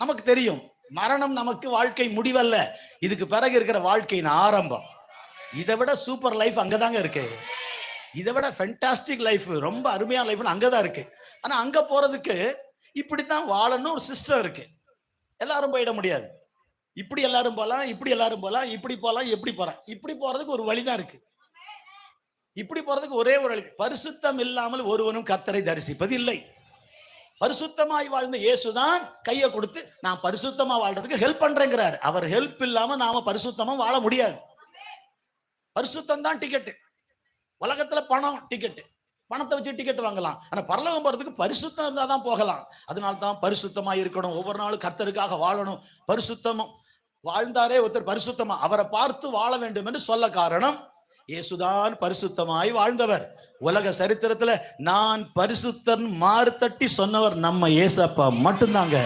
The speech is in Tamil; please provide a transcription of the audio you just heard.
நமக்கு தெரியும் மரணம் நமக்கு வாழ்க்கை முடிவல்ல, இதுக்கு பிறகு இருக்கிற வாழ்க்கையின் ஆரம்பம். இதை விட சூப்பர் லைஃப் அங்கதாங்க இருக்கு. இதை விட ஃபென்டாஸ்டிக் லைஃப், ரொம்ப அருமையான லைஃப் அங்கதான் இருக்கு. ஆனா அங்க போறதுக்கு இப்படித்தான் வாழணும் ஒரு சிஸ்டம் இருக்கு. எல்லாரும் போயிட முடியாது. இப்படி எல்லாரும் போலாம், இப்படி எல்லாரும் போலாம், இப்படி போலாம், எப்படி போறேன். இப்படி போறதுக்கு ஒரு வழிதான் இருக்கு. இப்படி போறதுக்கு ஒரே ஒரு வழி. பரிசுத்தம் இல்லாமல் ஒருவனும் கர்த்தரை தரிசிப்பது இல்லை. பரிசுத்தமாய் வாழ்ந்த இயேசுதான் கையை கொடுத்து நான் பரிசுத்தமா வாழ்றதுக்கு ஹெல்ப் பண்றேங்கிறார். அவர் ஹெல்ப் இல்லாம நாம பரிசுத்தமா வாழ முடியாது. பரிசுத்தம் தான் டிக்கெட். உலகத்துல பணம் டிக்கெட், பணத்தை வச்சு டிக்கெட் வாங்கலாம். ஆனா பரலோகம் போறதுக்கு பரிசுத்தம் இருந்தா தான் போகலாம். அதனால தான் பரிசுத்தமா இருக்கணும், ஒவ்வொரு நாளும் கர்த்தருக்காக வாழணும். பரிசுத்தமா வாழ்ந்தாரே ஒருத்தர் பரிசுத்தமா, அவரை பார்த்து வாழ வேண்டும் என்று சொல்ல காரணம் இயேசுதான் பரிசுத்தமாய் வாழ்ந்தவர். உலக சரித்திரத்துல நான் பரிசுத்தன் மாறு தட்டி சொன்னவர் நம்ம இயேசப்பா மட்டும்தாங்க.